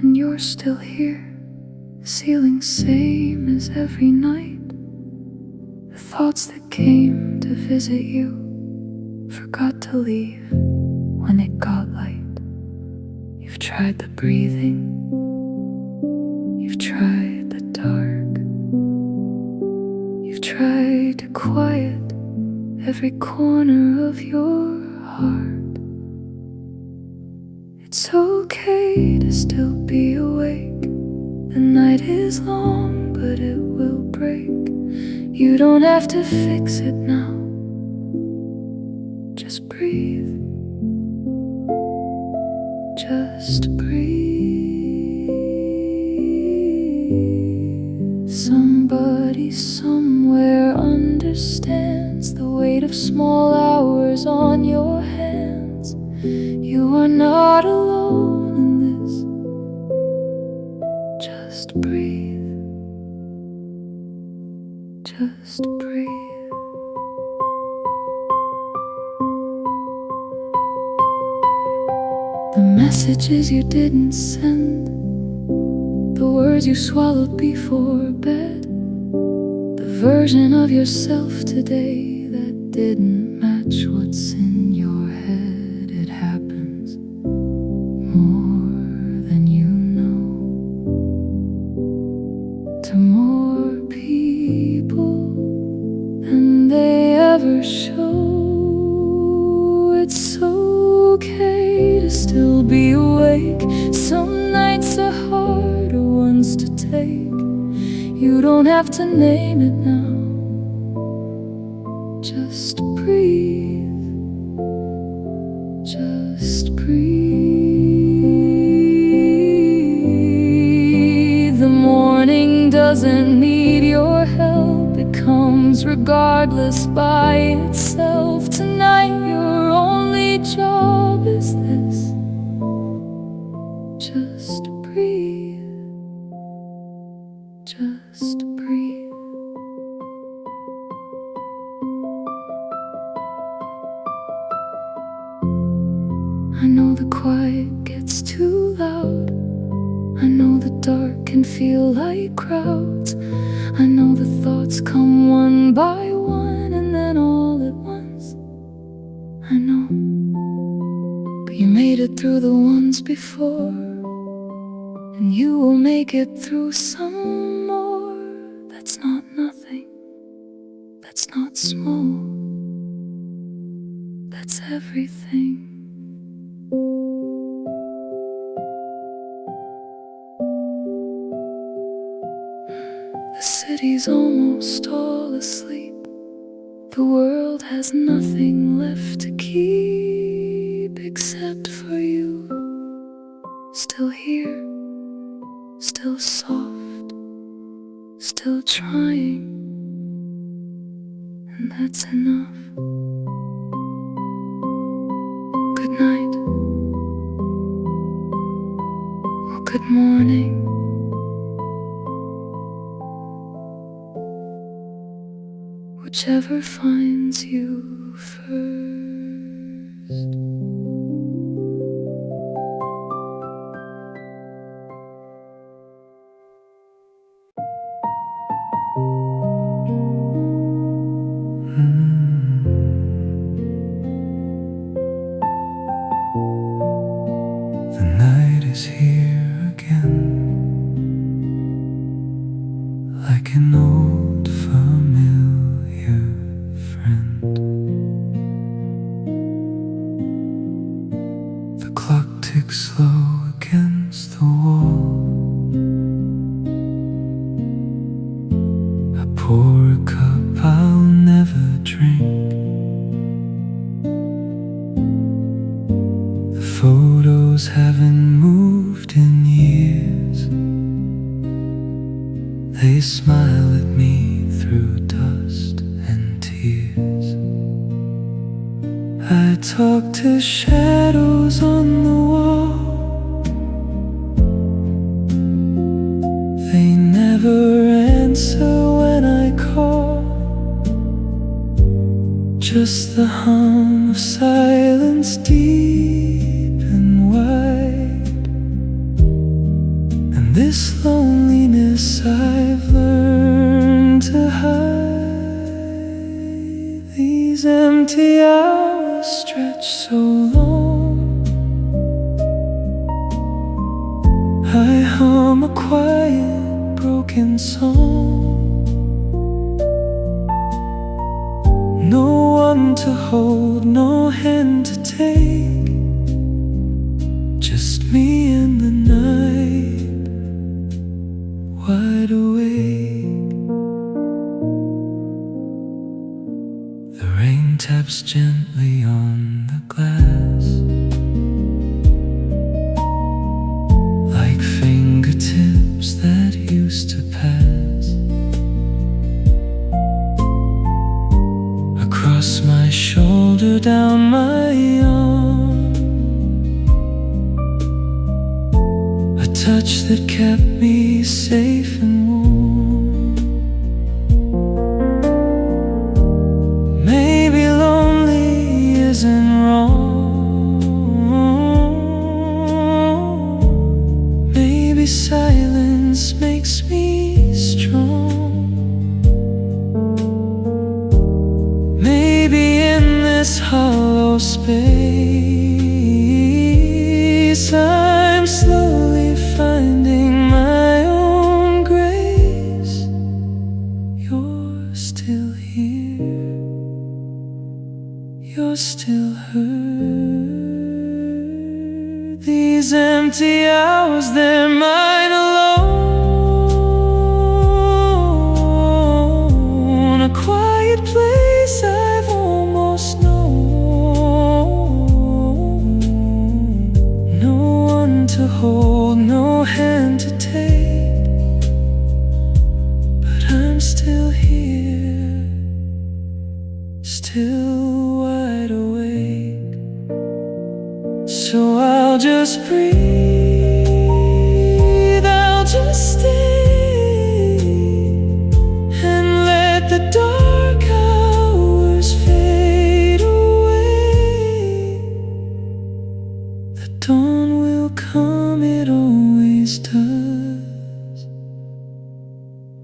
and you're still here. Ceiling same as every night. The thoughts that came to visit you forgot to leave when it got light. You've tried the breathing, you've tried the dark, you've tried to quiet every corner of your heart. It's okay to still be awake. The night is long, but it will break. You don't have to fix it now. Just breathe. Just breathe. Somebody somewhere understands the weight of small hours on your hands. You are not alone in this. Just breathe. Just breathe. The messages you didn't send, the words you swallowed before bed, the version of yourself today that didn't match what's in your head. It happens more than you know, to more people than they ever show. It's okay to still be awake. Some nights are harder ones to take. You don't have to name it now. Just breathe. Just breathe. The morning doesn't need your help. It comes regardless by itself. Tonight your only job is this. Just breathe. Just breathe. I know the quiet gets too loud. I know the dark can feel like crowds. I know the thoughts come one by one and then all at once. I know, but you made it through the ones before, and you will make it through some more. That's not nothing. That's not small. That's everything. The city's almost all asleep. The world has nothing left to keep except for you. Still here, still soft, still trying, and that's enough. Good night, or good morning. Whichever finds you first. The night is here again, like an old familiar friend. The clock ticks slow against the wall. I pour a cup I'll never drink. The photos haven't moved in years. They smile at me through dust and tears. I talk to shadows on the wall. They never answer when I call. Just the hum of silence deep and wide. this loneliness I've learned to hide. These empty hours stretch so long. I hum a quiet, broken song. No one to hold, no hand to take, just me and the night, wide awake. The rain taps gently on the glass, like fingertips that used to pass across my shoulder, down my arm. A touch that kept me safe and warm. Maybe lonely isn't wrong. Maybe silence makes me strong. Maybe in this hollow space I'm slowly finding my own grace. You're still here, you're still heard. These empty hours, they're mine alone. A quiet place I've almost known. No one to hold, no hand to take, but I'm still here, still wide awake. So I'll just breathe, I'll just stay, and let the dark hours fade away. The dawn will come, it always does,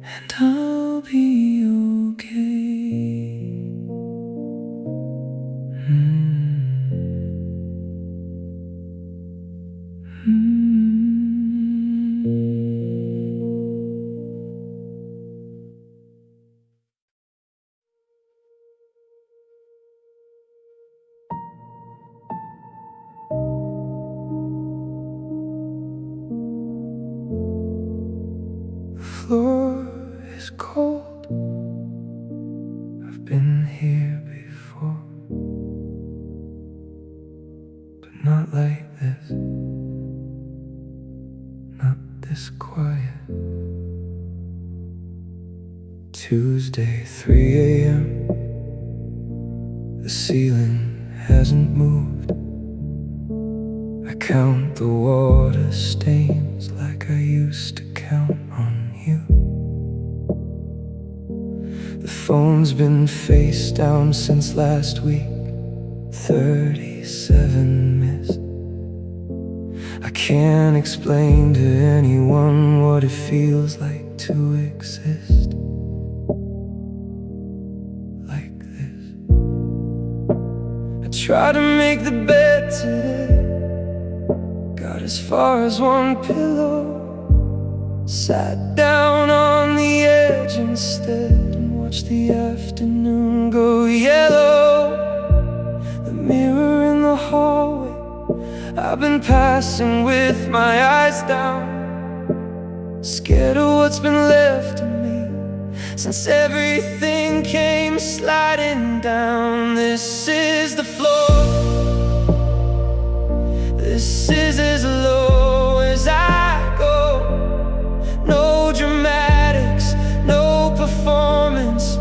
and I'll be okay. The floor is cold. I've been here before, but not like this, not this quiet. Tuesday, 3 a.m. The ceiling hasn't moved. I count the water stains like I used to count on you. The phone's been face down since last week, 37 missed. I can't explain to anyone what it feels like to exist like this. I tried to make the bed today, got as far as one pillow, sat down on the edge instead and watched the afternoon go yellow. The mirror in the hallway, I've been passing with my eyes down, scared of what's been left of me since everything came sliding down. This is the floor, this is as low as I go. No dramatics, no performance,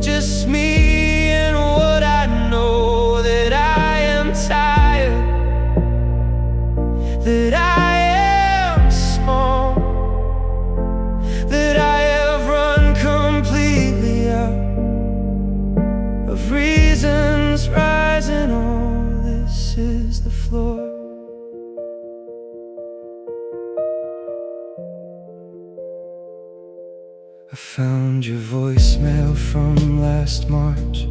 just me and what I know. That I am tired, that I am small, that I have run completely out of reasons rising. All this is the floor. I found your voicemail from last March.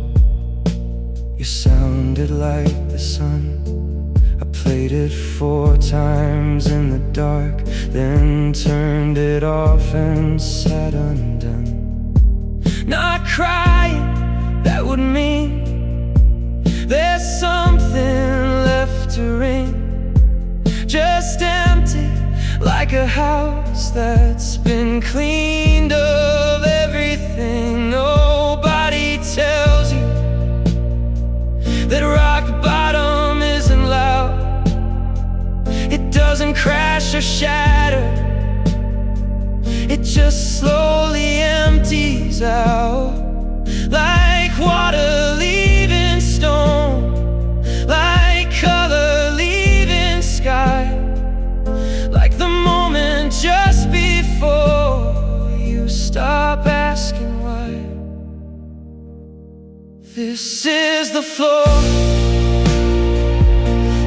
You sounded like the sun. I played it 4 times in the dark, then turned it off and sat undone. Not crying, that would mean there's something left to ring. Just empty, like a house that's been cleaned of everything. Nobody tells you that rock bottom isn't loud. It doesn't crash or shatter, it just slowly empties out. Like water leaving stone, like color leaving sky, like the moment just before you stop asking why. This is the floor.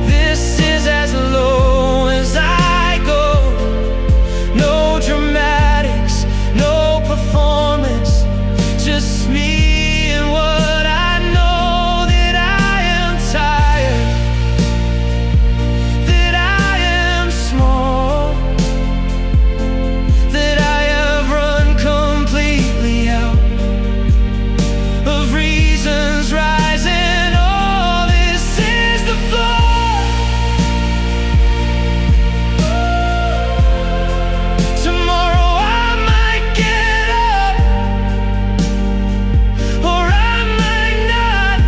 This is as low as I go. No dramatics, no performance, just me and what I know. That I am tired, that I am small, that I have run completely out of reasons rising. Oh, this is the floor. Tomorrow I might get up, or I might not.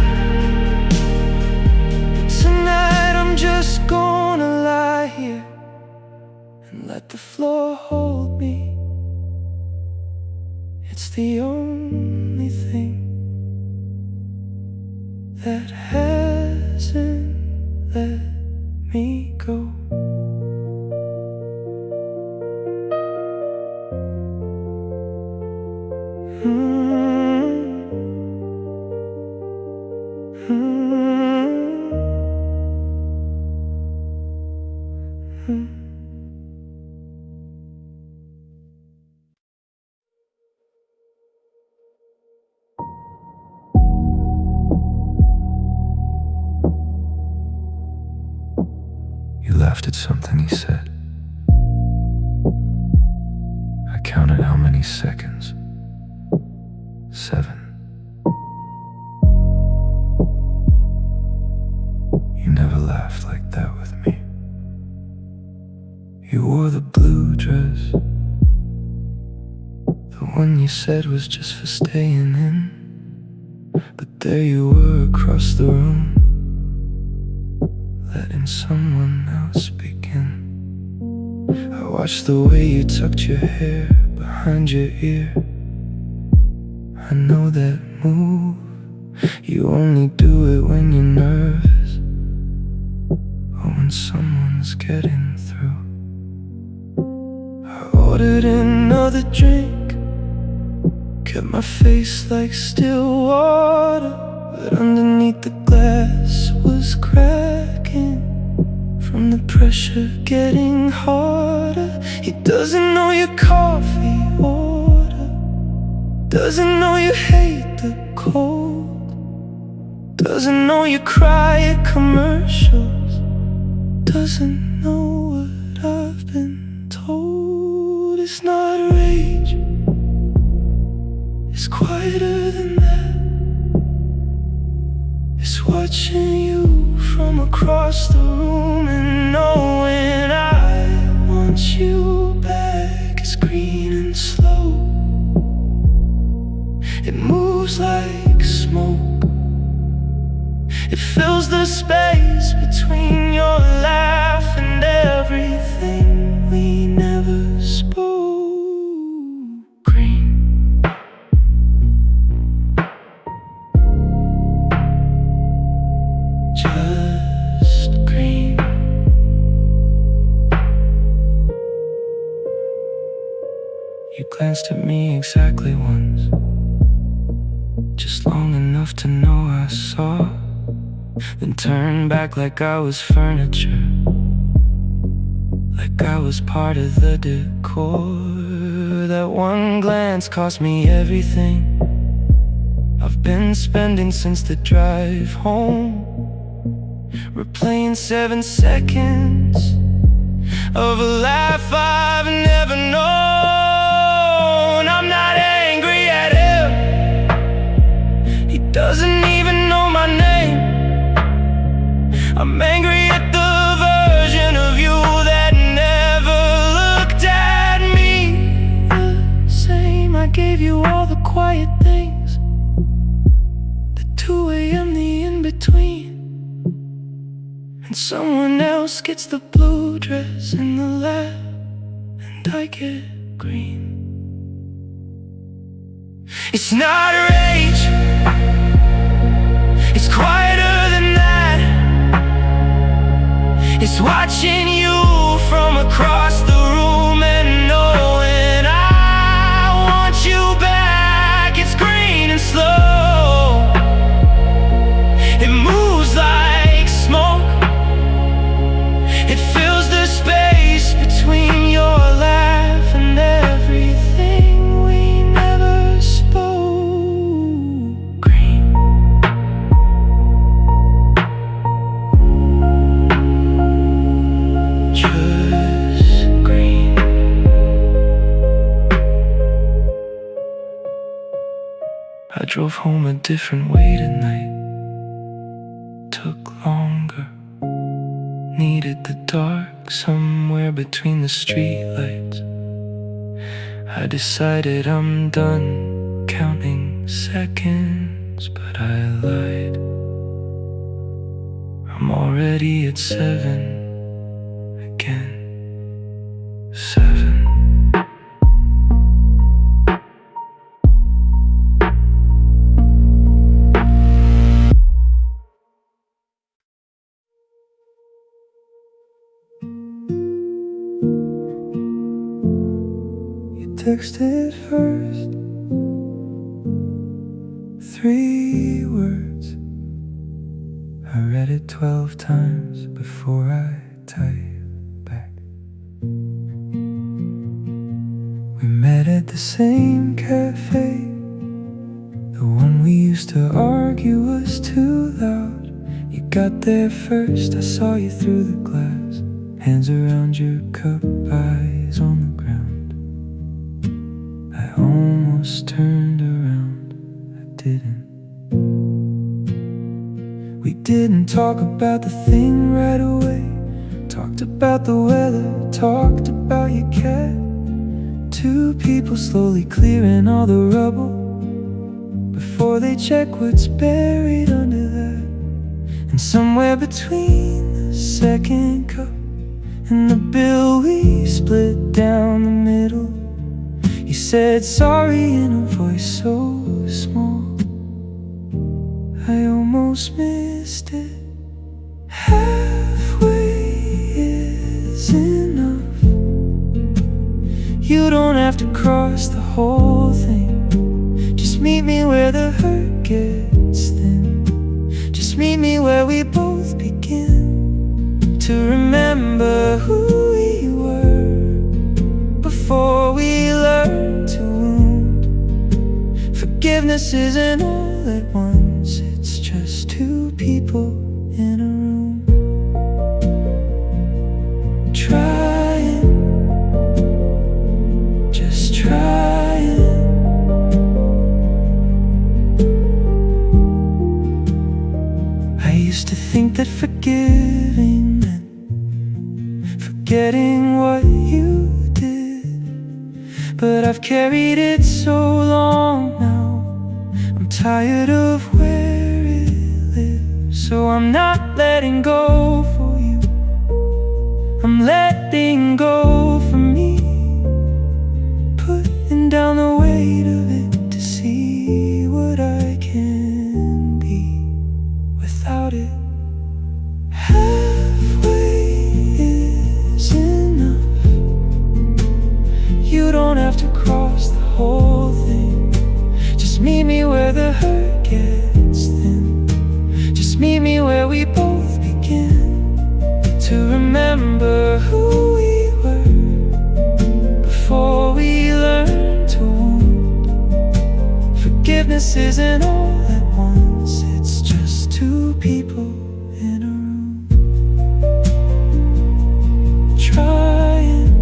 But tonight I'm just gonna lie here and let the floor hold me. It's the only thing that hasn't let me go. You laughed at something he said. I counted how many seconds. 7. You never laughed like that with me. You wore the blue dress, the one you said was just for staying in. But there you were across the room, letting someone else begin. I watched the way you tucked your hair behind your ear. I know that move, you only do it when you're nervous, or when someone's getting through. I ordered another drink, kept my face like still water, but underneath the glass was cracking from the pressure getting harder. He doesn't know your coffee order, doesn't know you hate the cold, doesn't know you cry at commercials, doesn't know what I've been told. It's not rage, it's quieter than that. It's watching you from across the room and knowing I want you back. It's green and slow, it moves like smoke, it fills the space between your laugh and everything we never spoke. Green, just green. You glanced at me exactly once, just long enough to know I saw, then turned back like I was furniture, like I was part of the decor. that one glance cost me everything I've been spending since the drive home, replaying 7 seconds of a life I've never known. I'm not angry at him, he doesn't even know my name. I'm angry at the version of you that never looked at me the same. I gave you all the quiet things, the 2 a.m., the in-between, and someone else gets the blue dress in the lab, and I get green. It's not rage, it's quieter than that. It's watching you from across the room and knowing I want you back. It's green and slow, it moves like smoke, it fills the space between your laugh and everything we never spoke. Green. Just green. I drove home a different way tonight, took longer. Needed the dark somewhere between the streetlights. I decided I'm done counting seconds, but I lied. I'm already at 7 again. 7. Texted first, 3 words. I read it 12 times before I typed back. We met at the same cafe, the one we used to argue was too loud. You got there first, I saw you through the glass, hands around your cup, eyes on the ground. I almost turned around, I didn't. We didn't talk about the thing right away. Talked about the weather, talked about your cat. 2 people slowly clearing all the rubble before they check what's buried under that. And somewhere between the second cup and the bill we split down the middle, you said sorry in a voice so small, I almost missed it. Halfway is enough. You don't have to cross the whole thing. Just meet me where the hurt gets thin. Just meet me where we both begin to remember who we were before we learn to wound. Forgiveness isn't all at once, it's just 2 people in a room trying, just trying. I used to think that forgiving meant forgetting what you did, but I've carried it so long now, I'm tired of where it lives. So I'm not letting go for you, I'm letting go for me, putting down the weight of it to see what I can be without it. Halfway is enough. You don't have to cross the whole thing. Just meet me where the hurt gets thin. Just meet me where we both begin to remember who we were before we learned isn't all at once. It's just two people in a room, trying,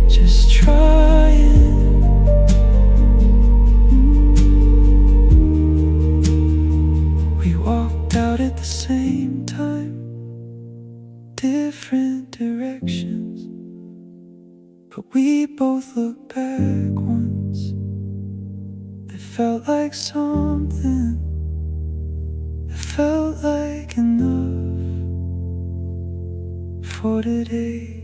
just trying. We walked out at the same time, different directions, but we both looked back once. It felt like something, it felt like enough for today.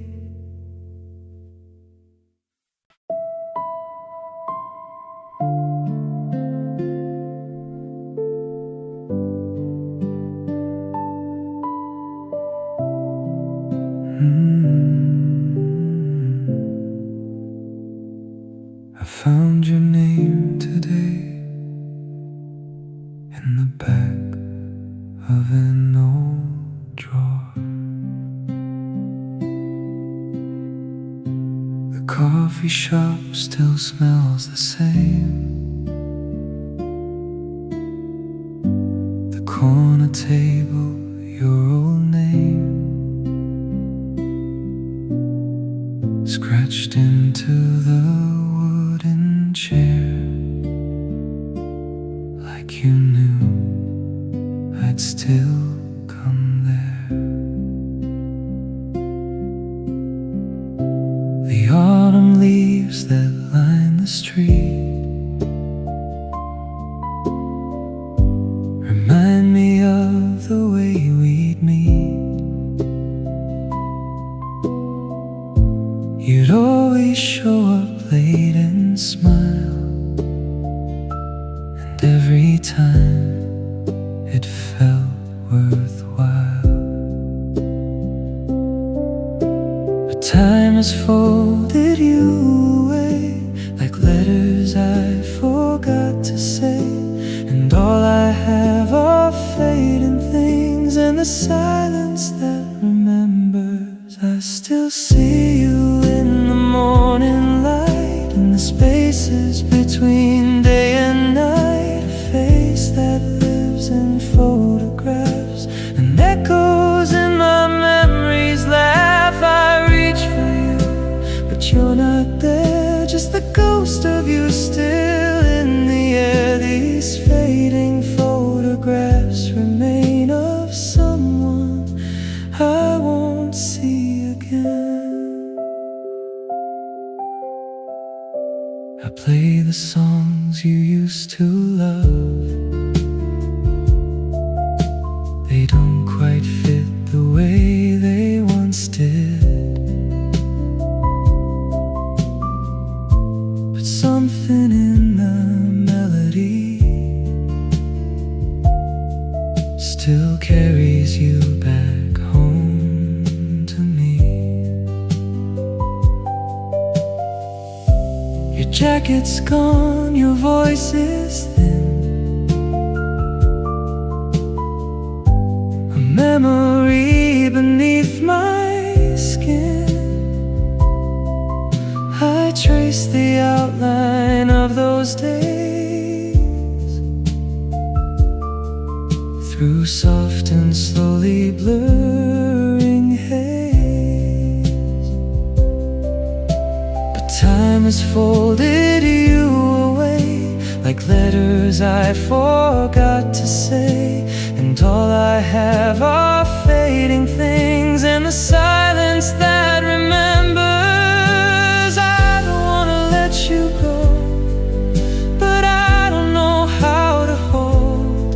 I found your name today in the back of an old drawer. The coffee shop still smells the same. The corner table, your old name scratched into the wooden chair, like you knew I'd still come there. The autumn leaves that line the street remind me of the way we'd meet. You'd always show up late and smile, and every time it felt worthwhile. But time has folded you away, like letters I forgot to say, and all I have are fading things and the silence that remembers. I still see you in the morning light, in the spaces between day and night, a face that lives in photographs and echoes in my memories. Laugh, I reach for you, but you're not there, just the ghost of you still in the air. These fading photographs remain of someone I won't see again. I play the songs you used to love. They don't quite fit the way they once did, but something in the melody still carries you back home to me. Your jacket's gone, your voice is thin, a memory beneath my skin. I trace the outline of those days through soft and slowly blurring haze. But time has folded you away, like letters I forgot to say, and all I have are fading things and the silence that remembers. I don't wanna let you go, but I don't know how to hold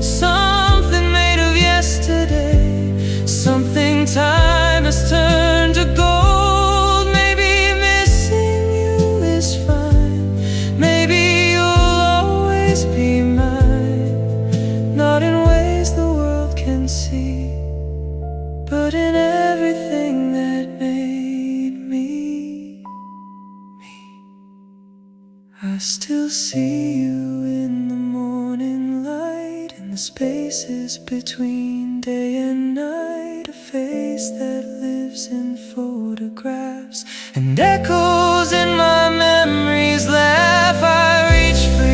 something made of yesterday, something time has turned to gold. Maybe missing you is fine, maybe you'll always be mine, not in ways the world can see, but in everything that made me, me. I still see you in the morning light, in the spaces between day and night, a face that lives in photographs and echoes in my memories. Laugh, I reach for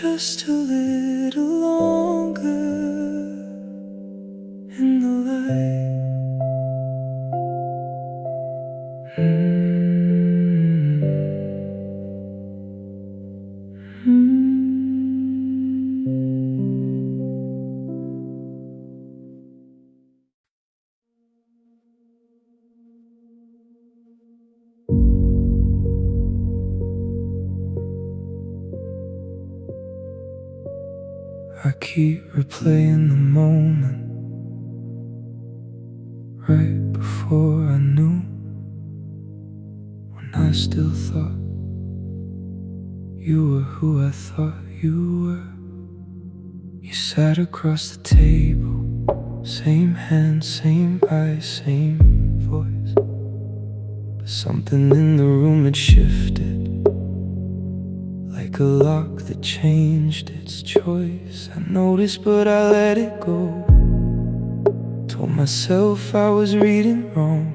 just a little longer in the light. I keep replaying the moment right before I knew, when I still thought you were who I thought you were. You sat across the table, same hand, same eyes, same voice, but something in the room had shifted, like a lock that changed its choice. I noticed but I let it go. Told myself I was reading wrong,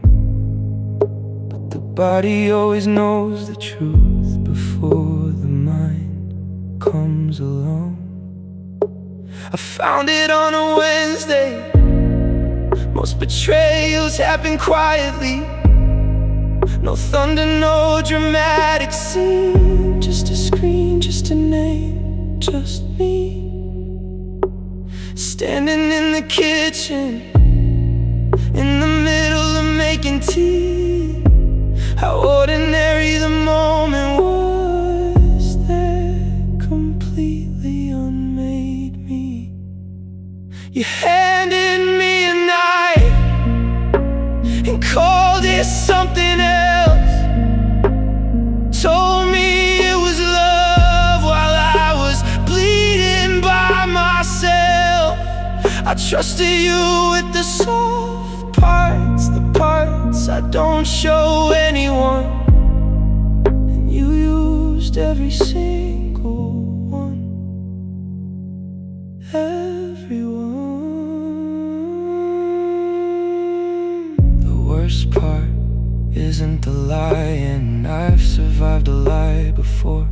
but the body always knows the truth before the mind comes along. I found it on a Wednesday. Most betrayals happen quietly. No thunder, no dramatic scene. Just a screen, just a name, just me. Standing in the kitchen, in the middle of making tea. How ordinary the moment was that completely unmade me. You handed me a knife and called it something else. Told me it was love while I was bleeding by myself. I trusted you with the soft parts, the parts I don't show anyone, and you used every single one. Everyone. The worst part isn't the lying. I've survived a lie before.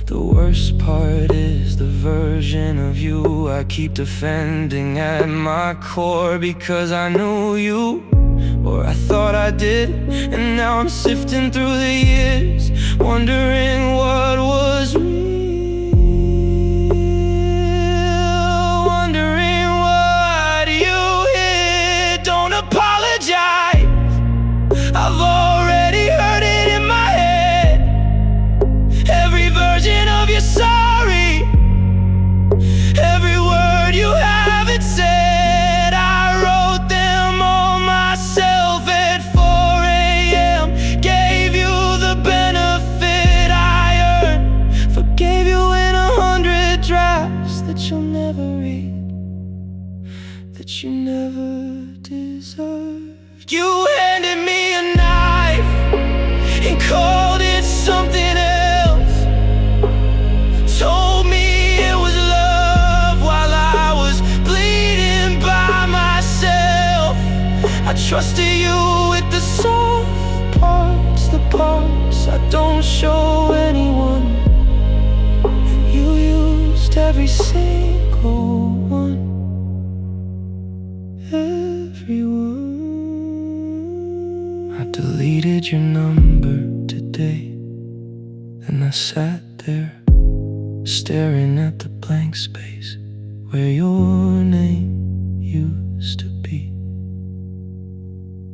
The worst part is the version of you I keep defending at my core, because I knew you, or I thought I did, and now I'm sifting through the years, wondering what was real, wondering what you hid. Don't apologize, I've already heard it in my head. Every version of your sorry, every word you haven't said, I wrote them all myself at 4 a.m. Gave you the benefit I earned, forgave you in 100 drafts that you'll never read, that you never deserved. You handed me a knife and called it something else. Told me it was love while I was bleeding by myself. I trusted you with the soft parts, the parts I don't show anyone, and you used every single one. Everyone. I deleted your number today, then I sat there staring at the blank space where your name used to be.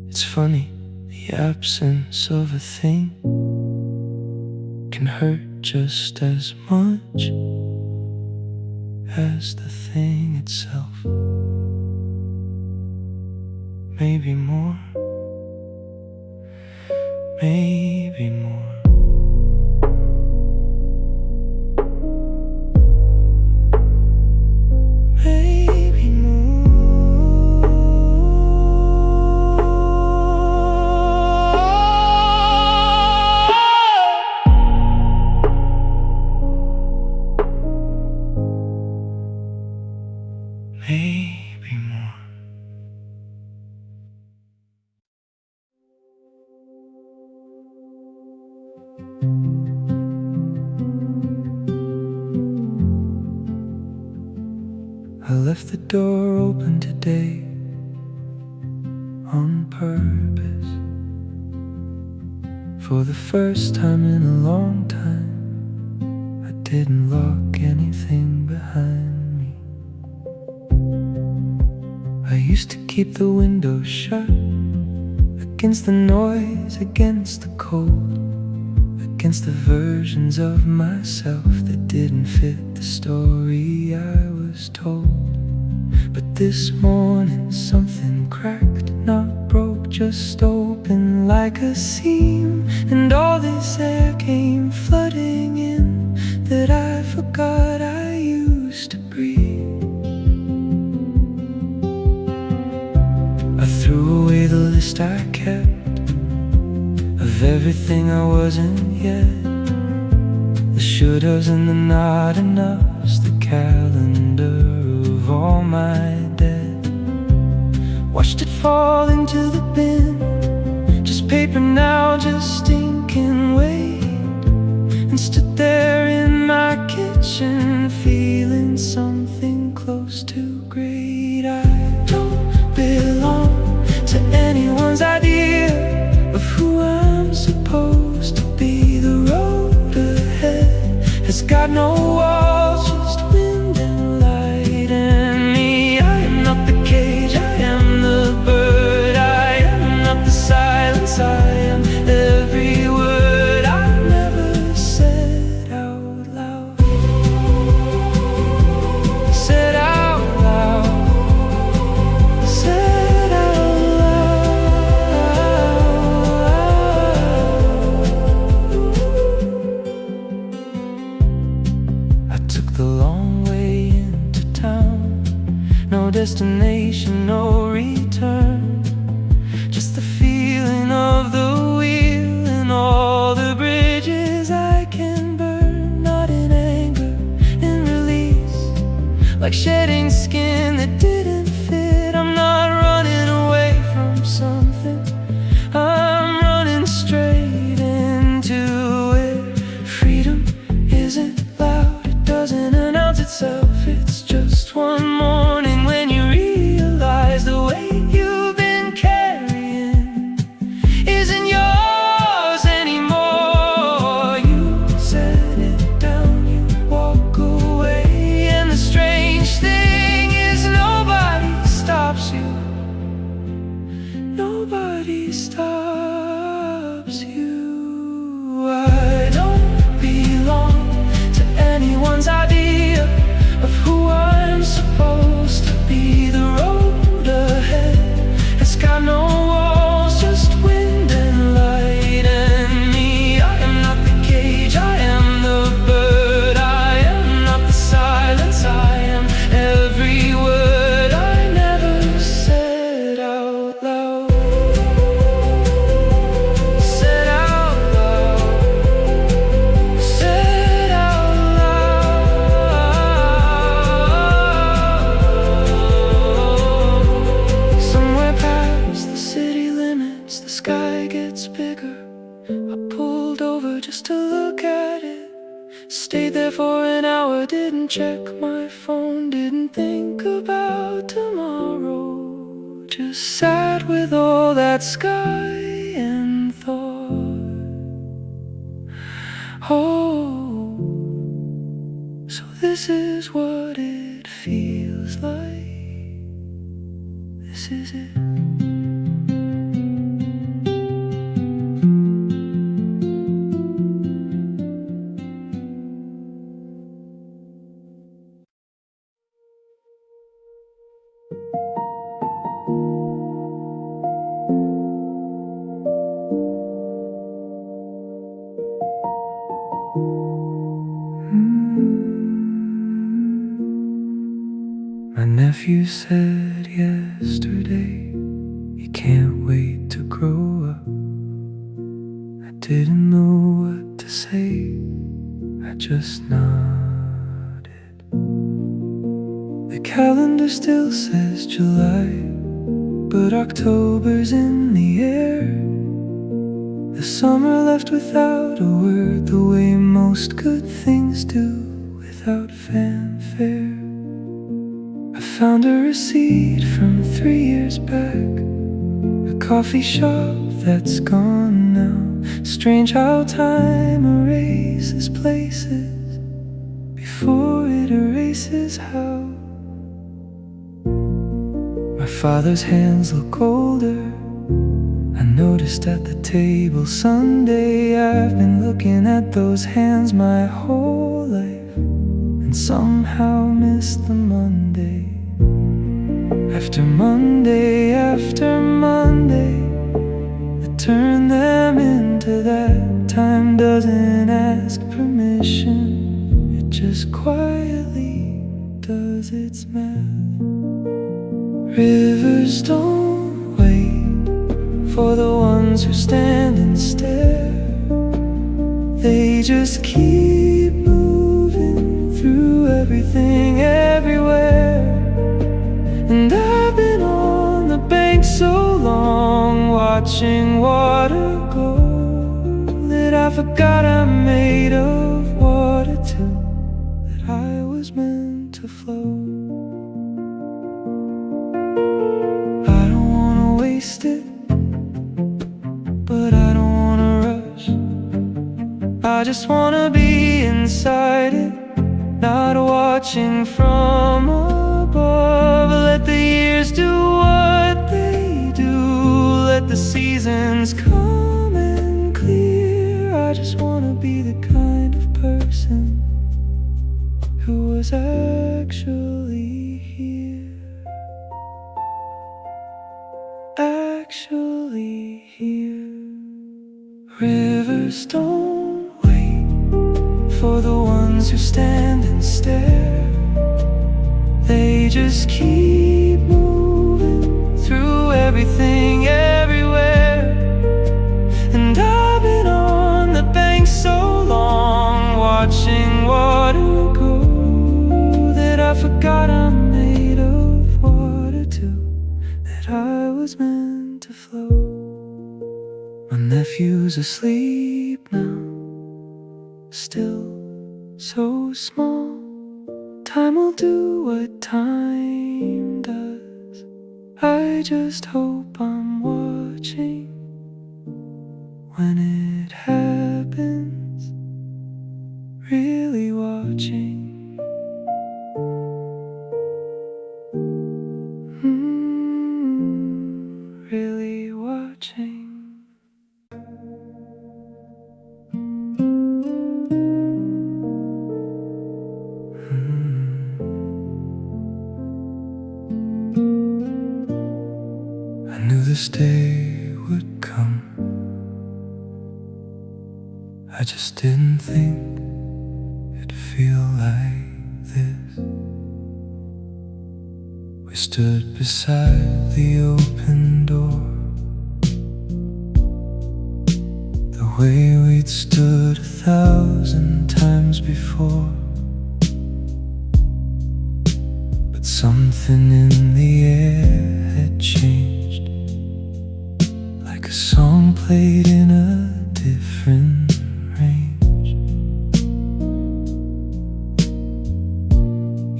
It's funny, the absence of a thing can hurt just as much as the thing itself. Maybe more, maybe more. Maybe more. Maybe more. left the door open today on purpose. For the first time in a long time, I didn't lock anything behind me. I used to keep the windows shut, against the noise, against the cold, against the versions of myself that didn't fit the story I was told. But this morning something cracked, not broke, just open like a seam. And all this air came flooding in that I forgot I used to breathe. I threw away the list I kept of everything I wasn't yet, the shouldas and the not enoughs, the calendar of all my debt. Watched it fall into the bin, just paper now, just stinking weight. And stood there in my kitchen, feeling something close to great. I don't belong to anyone's idea of who I'm supposed to be. The road ahead has got no walls, just wind and light and me. I am not the cage, I am the bird. I am not the silence, I am every word I never said out loud. Said out loud. Said out loud. I took the long way into town, no destination, no return, just the feeling of the wheel and all the bridges I can burn. Not in anger, in release, like shedding skin that didn't fit. I'm not running away from something, I'm running straight into it. Freedom isn't loud, it doesn't announce itself. It's just one morning when you realize the weight you've been carrying isn't yours anymore. You set it down, you walk away, and the strange thing is nobody stops you. Nobody stops you. I don't belong to anyone's idea of who I'm supposed to be. The road ahead has got no walls, just wind and light and me. I am not the cage, I am the bird. I am not the silence, I am every word I never said out loud. Said out loud. Said out loud. Somewhere past the city limits, the sky gets bigger. I pulled over just to look at it, stayed there for an hour, didn't check my phone, didn't think about tomorrow, just sat with all that sky and thought, oh, so this is what it feels like. This is it. My nephew said yesterday, you can't wait to grow up. I didn't know what to say, I just nodded. The calendar still says July, but October's in the air. The summer left without a word, the way most good things do, without fanfare. I found a receipt from 3 years back, a coffee shop that's gone now. Strange how time erases places before it erases how. My father's hands look older, I noticed at the table Sunday. I've been looking at those hands my whole life and somehow missed the Monday. After Monday, after Monday, I turn them into that time doesn't ask permission. It just quietly does its math. Rivers don't wait for the ones who stand and stare. They just keep moving through everything, everywhere. And I've been on the bank so long, watching water go, that I forgot I'm made of water too, that I was meant to flow. I don't wanna waste it, but I don't wanna rush. I just wanna be inside it, not watching from above. Let the years do what they do, let the seasons come and clear. I just wanna be the kind of person who was actually here. Actually here. Rivers don't wait for the ones who stand and stare. They just keep moving through everything, everywhere. And I've been on the bank so long, watching water go, that I forgot I'm made of water too, that I was meant to flow. My nephew's asleep now, still so small. Time will do what time does. I just hope I'm watching when it happens, really watching. Really watching. This day would come. I just didn't think it'd feel like this. We stood beside the open door, the way we'd stood 1,000 times before. But something in the air had changed, a song played in a different range.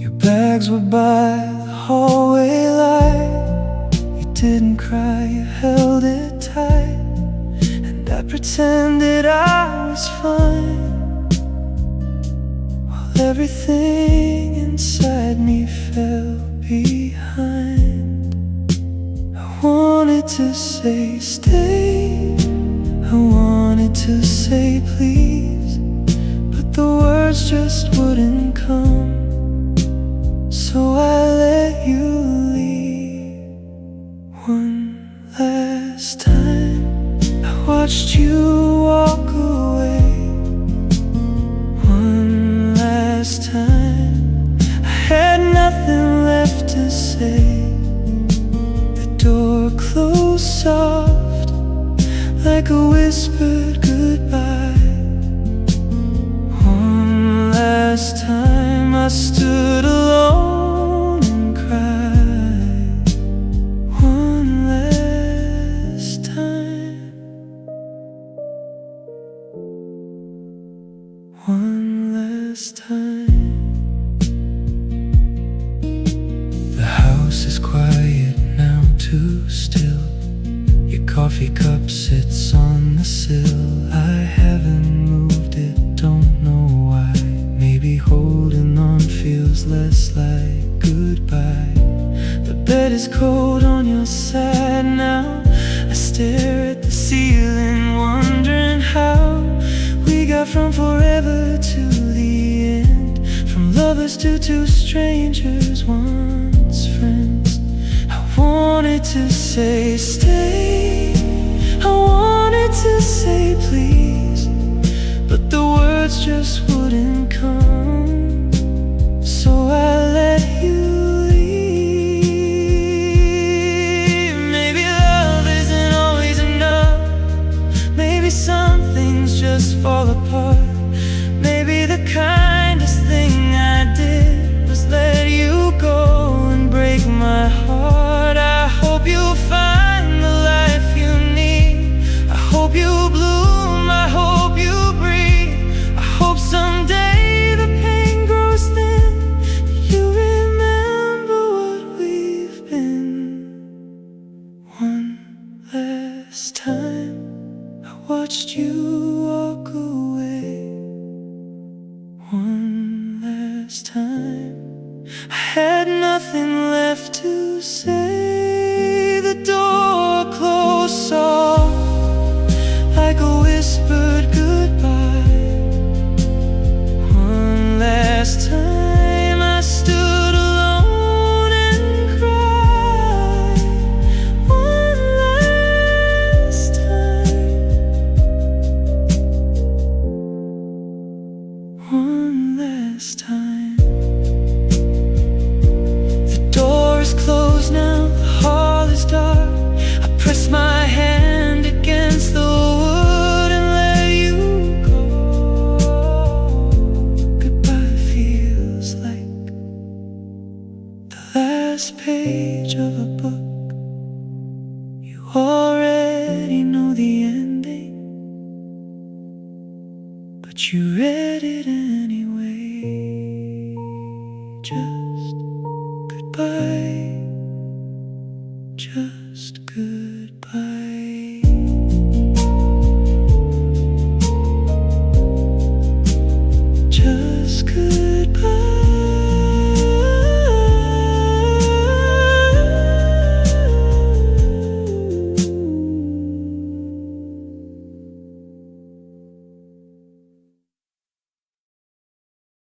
Your bags were by the hallway light. You didn't cry, you held it tight, and I pretended I was fine, while everything inside me fell behind. I wanted to say stay, I wanted to say please, but the words just wouldn't come, so I let you leave. One last time I watched you walk away. One last time I had nothing left to say. Door closed soft, like a whispered goodbye. One last time I stood alone and cried. One last time. One last time. The coffee cup sits on the sill. I haven't moved it, don't know why. Maybe holding on feels less like goodbye. The bed is cold on your side now. I stare at the ceiling, wondering how we got from forever to the end. From lovers to two strangers, once friends. I wanted to say stay, I wanted to say please, but the words just wouldn't come. So I let you leave. Maybe love isn't always enough. Maybe some things just fall apart. Maybe the kindest thing I did was let you go and break my heart. I hope you'll find the life you need. I hope you bloom, I hope you breathe. I hope someday the pain grows thin. You remember what we've been. One last time I watched you walk away. One last time I had nothing left to say. The door closed soft like a whispered goodbye. One last time I stood alone and cried. One last time. One last time. The door is closed now, the hall is dark. I press my hand against the wood and let you go. Goodbye feels like the last page of a book. You already know the ending, but you read it anyway. Just goodbye.